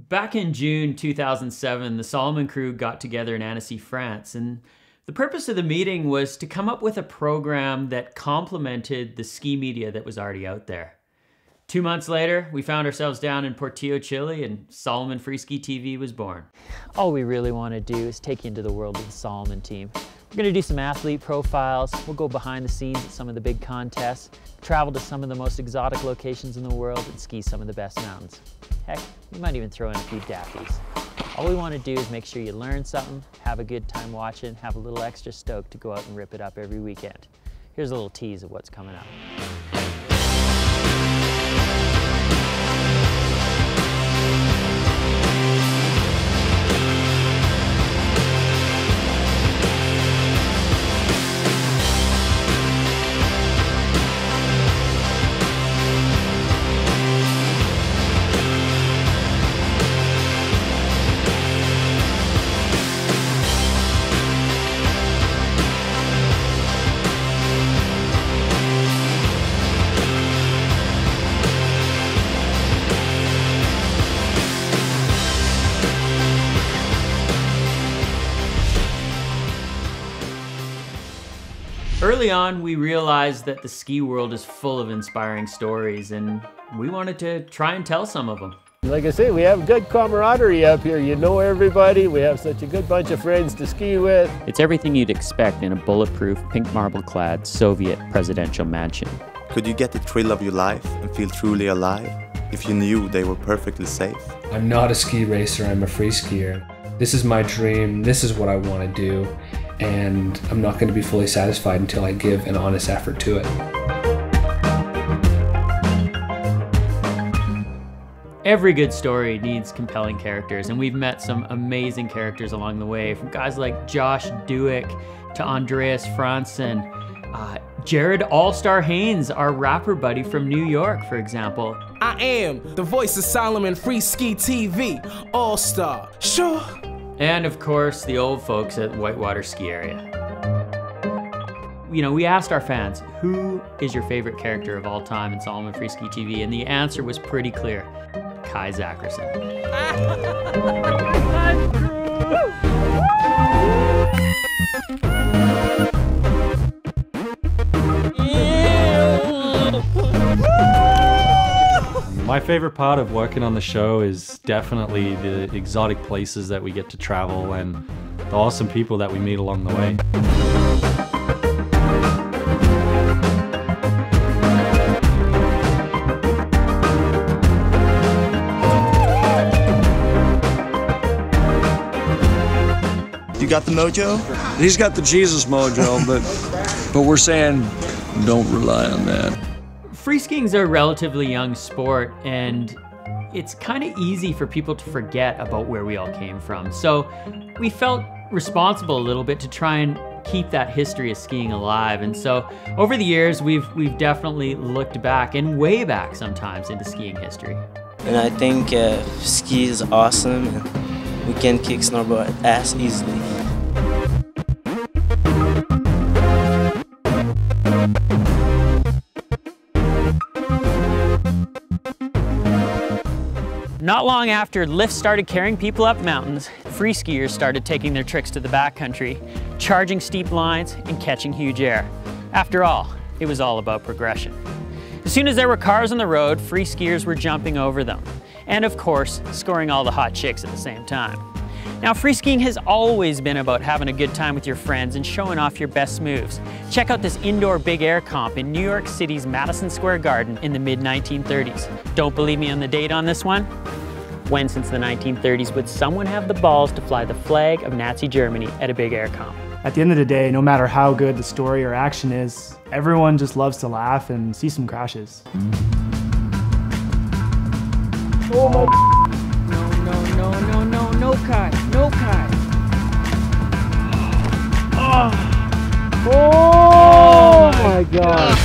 Back in June 2007, the Salomon crew got together in Annecy, France, and the purpose of the meeting was to come up with a program that complemented the ski media that was already out there. 2 months later, we found ourselves down in Portillo, Chile, and Salomon Freeski TV was born. All we really want to do is take you into the world of the Salomon team. We're going to do some athlete profiles, we'll go behind the scenes at some of the big contests, travel to some of the most exotic locations in the world, and ski some of the best mountains. Heck, we might even throw in a few dappies. All we want to do is make sure you learn something, have a good time watching, have a little extra stoke to go out and rip it up every weekend. Here's a little tease of what's coming up. Early on, we realized that the ski world is full of inspiring stories, and we wanted to try and tell some of them. Like I say, we have good camaraderie up here. You know everybody. We have such a good bunch of friends to ski with. It's everything you'd expect in a bulletproof, pink marble-clad Soviet presidential mansion. Could you get the thrill of your life and feel truly alive if you knew they were perfectly safe? I'm not a ski racer, I'm a free skier. This is my dream, this is what I want to do, and I'm not going to be fully satisfied until I give an honest effort to it. Every good story needs compelling characters, and we've met some amazing characters along the way, from guys like Josh Dueck to Andreas Franzen, Jared All-Star Haynes, our rapper buddy from New York, for example. I am the voice of Salomon Freeski TV, All-Star, sure. And of course, the old folks at Whitewater Ski Area. You know, we asked our fans, who is your favorite character of all time in Salomon Freeski TV? And the answer was pretty clear, Kai Zackerson. My favorite part of working on the show is definitely the exotic places that we get to travel and the awesome people that we meet along the way. You got the mojo? He's got the Jesus mojo, but we're saying don't rely on that. Free skiing's a relatively young sport, and it's kind of easy for people to forget about where we all came from. So we felt responsible a little bit to try and keep that history of skiing alive. And so over the years, we've definitely looked back, and way back sometimes, into skiing history. And I think ski is awesome, and we can kick snowboard ass easily. Not long after lifts started carrying people up mountains, free skiers started taking their tricks to the backcountry, charging steep lines and catching huge air. After all, it was all about progression. As soon as there were cars on the road, free skiers were jumping over them. And of course, scoring all the hot chicks at the same time. Now, free skiing has always been about having a good time with your friends and showing off your best moves. Check out this indoor big air comp in New York City's Madison Square Garden in the mid-1930s. Don't believe me on the date on this one? When since the 1930s would someone have the balls to fly the flag of Nazi Germany at a big air comp? At the end of the day, no matter how good the story or action is, everyone just loves to laugh and see some crashes. Oh my... No, Kai, no Kai. Oh my God.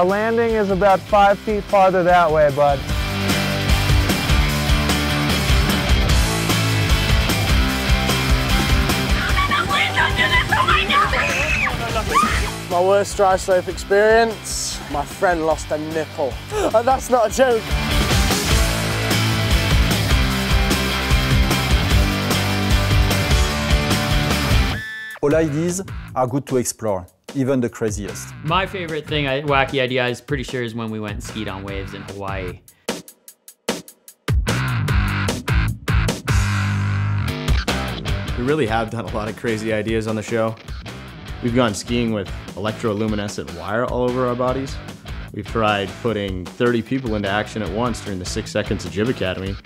Landing is about 5 feet farther that way, bud. My worst dry slope experience My friend lost a nipple. And that's not a joke. All ideas are good to explore, even the craziest. My favorite thing, wacky idea, is pretty sure is when we went and skied on waves in Hawaii. We really have done a lot of crazy ideas on the show. We've gone skiing with electroluminescent wire all over our bodies. We've tried putting 30 people into action at once during the 6 Seconds of Jib Academy.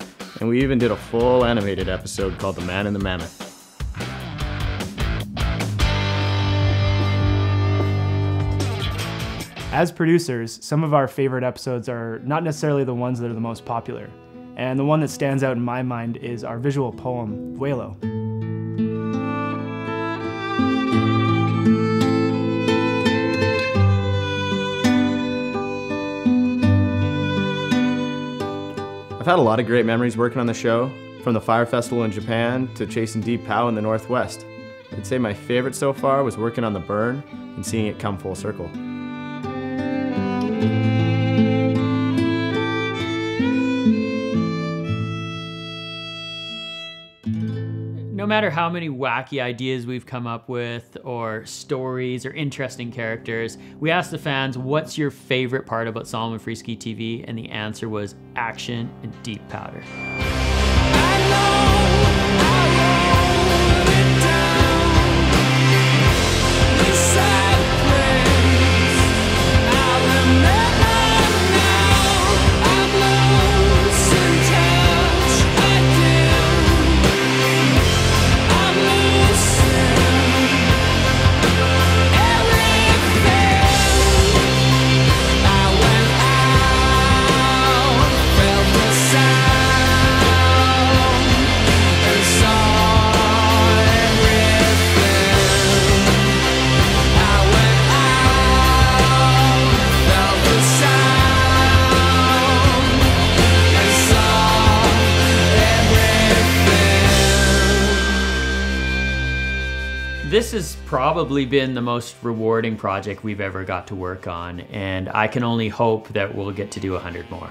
And we even did a full animated episode called The Man and the Mammoth. As producers, some of our favorite episodes are not necessarily the ones that are the most popular. And the one that stands out in my mind is our visual poem, Vuelo. I've had a lot of great memories working on the show, from the Fire Festival in Japan to chasing deep pow in the Northwest. I'd say my favorite so far was working on the burn and seeing it come full circle. No matter how many wacky ideas we've come up with, or stories, or interesting characters, we asked the fans, what's your favorite part about Salomon Freeski TV? And the answer was action and deep powder. This has probably been the most rewarding project we've ever got to work on, and I can only hope that we'll get to do 100 more.